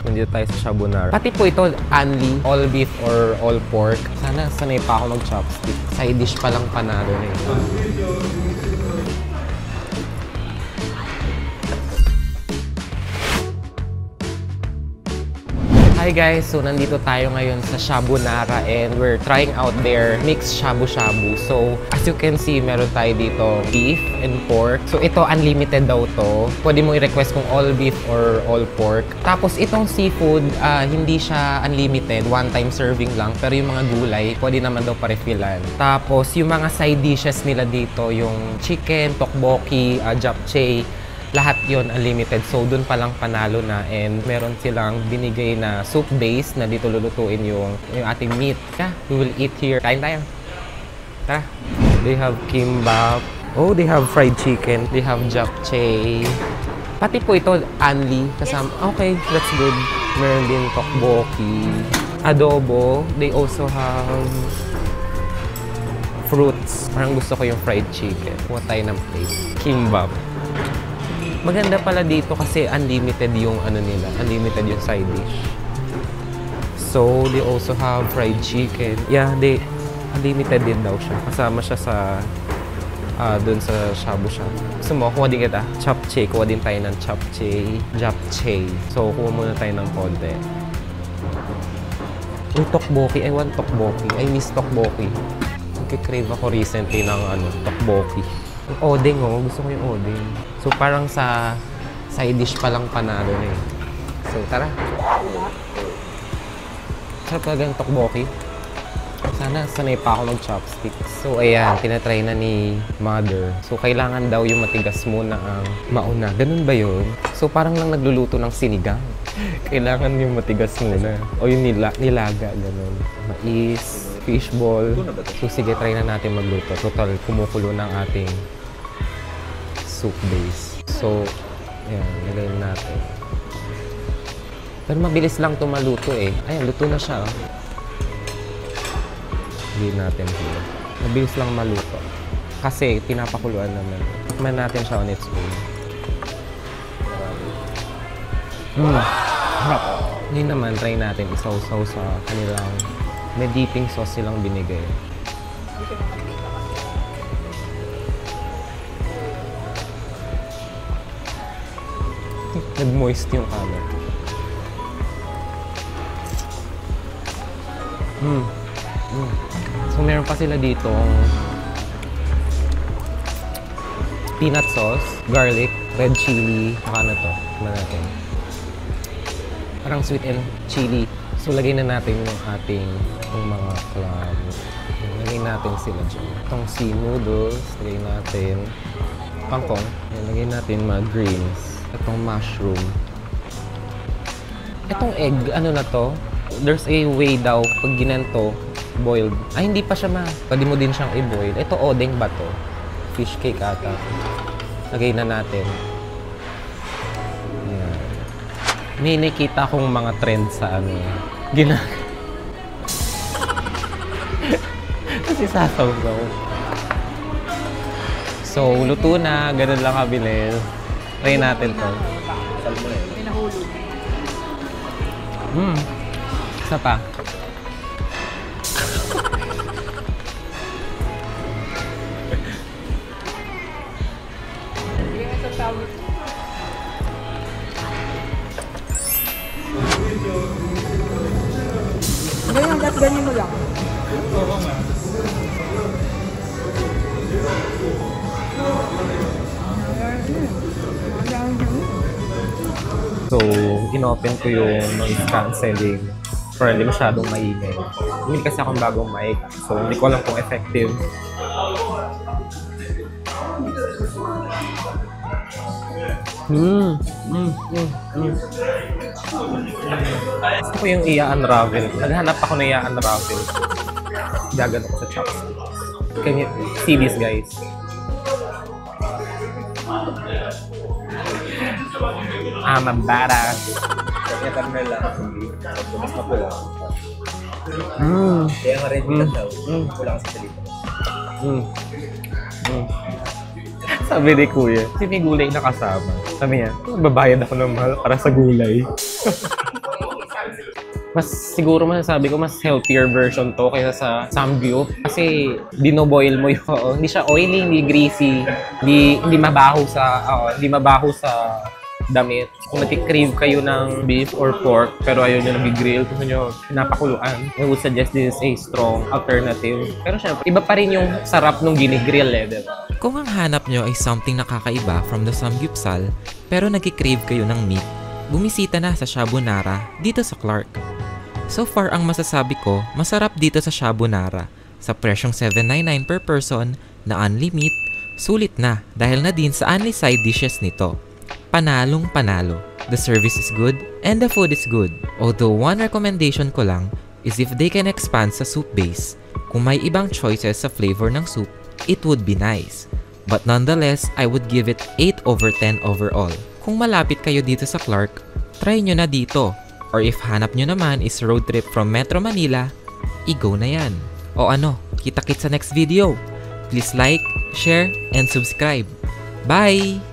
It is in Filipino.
Nandito tayo sa Shabunara. Pati po ito, only all beef or all pork. Sana sanay pa ako mag-chopstick. Side dish pa lang panalo na ito. Hi guys! So, nandito tayo ngayon sa Shabunara and we're trying out their mixed shabu-shabu. So, as you can see, meron tayo dito beef and pork. So, ito unlimited daw to. Pwede mo i-request kung all beef or all pork. Tapos, itong seafood, hindi siya unlimited. One-time serving lang. Pero yung mga gulay, pwede naman daw pa-refillan. Tapos, yung mga side dishes nila dito, yung chicken, tteokbokki, japchae, lahat yon unlimited. So, dun palang panalo na. And meron silang binigay na soup base na dito lulutuin yung ating meat. Yeah, we will eat here. Kain tayo. Tara. They have kimbap. Oh, they have fried chicken. They have japchae. Pati po ito, only. Kasama. Okay, that's good. Meron din tteokbokki. Adobo. They also have fruits. Parang gusto ko yung fried chicken. Kuha tayo ng plate. Kimbap. Maganda pala dito kasi unlimited yung ano nila, unlimited yung side dish. So, they also have fried chicken. Yeah, unlimited din daw siya. Kasama siya sa dun sa shabu-shabu. Gusto mo, kuha din kita. Japchae, kuha din tayo ng japchae. So, kuha muna tayo ng konti. Yung tteokbokki, I want tteokbokki. I miss tteokbokki. Nagkikrave ako recently ng tteokbokki. Yung odeng, oh. Gusto ko yung odeng. So, parang sa side dish pa lang panalo na eh. So, tara. Sarap talaga yung tteokbokki. Sana sanay pa ako mag-chopstick. So, ayan. Tinatry na ni Mother. So, kailangan daw yung matigas muna ang mauna. Ganun ba yun? So, parang lang nagluluto ng sinigang. Kailangan yung matigas muna. O yung nilaga, ganun. Mais, fishball. So, sige, try na natin magluto. Total, kumukulo ng ating soup base. So, ayan, nagayin natin. Pero mabilis lang ito maluto eh. Ayan, luto na siya. Lagyan natin dito. Mabilis lang maluto. Kasi, pinapakuluan naman. Tikman natin siya on its own. Harap. Ngayon naman, try natin isaw-saw sa kanilang may dipping sauce silang binigay. Nag-moist yung camera. So, meron pa sila dito peanut sauce, garlic, red chili, saka ano to? Tignan natin. Parang sweet and chili. So, lagay na natin yung ating mga clams. Lagay natin sila dyan. Itong sea noodles, lagay natin. Kangkong. Lagay natin mga greens. Itong mushroom. Itong egg, ano na to? There's a way daw, pag ginanto, boiled. Ay, hindi pa siya pwede mo din siyang i-boil. Ito, odeng ba to? Fish cake ata. Lagay na natin. Ayan. May nakita akong mga trend sa ano. Kasi sasaw-saw. So, luto na. Ganun lang kabilis. Try natin to. Isa pa. Ganyan mo lang. Oo nga. So, in-open ko yung noise cancelling for hindi masyadong maingay. Hindi kasi akong bagong mic, so hindi ko alam kung effective. Gusto ko yung i-unravel. Naghanap ako na i-unravel. Gagano ko sa chopsticks. Can you see this, guys? I'm a badass. Kaya partner lang. Mas mapula. Kaya nga red meat daw. Wala kasi sa dito. Sabi ni Kuya, kasi may gulay na kasama. Sabi niya, babayad ako ng mahal para sa gulay. Mas siguro masasabi ko mas healthier version to kaysa sa Samgyup. Kasi dinoboil mo yung, hindi siya oily, hindi greasy, hindi mabaho sa damit. Kung nag-crave kayo ng beef or pork, pero ayaw nyo nag-grill, gusto nyo pinapakuluan, I would suggest this is a strong alternative. Pero syempre, iba pa rin yung sarap nung ginigrill diba? Kung ang hanap nyo ay something nakakaiba from the Samgyupsal, pero nag-crave kayo ng meat, bumisita na sa Shabu Nara dito sa Clark. So far, ang masasabi ko, masarap dito sa Shabu Nara. Sa presyong $7.99 per person na only meat, sulit na dahil na din sa only side dishes nito. Panalong panalo. The service is good and the food is good. Although one recommendation ko lang is if they can expand sa soup base. Kung may ibang choices sa flavor ng soup, it would be nice. But nonetheless, I would give it 8/10 overall. Kung malapit kayo dito sa Clark, try nyo na dito. Or if hanap nyo naman is road trip from Metro Manila, i-go na yan. O ano, kita-kits sa next video. Please like, share, and subscribe. Bye!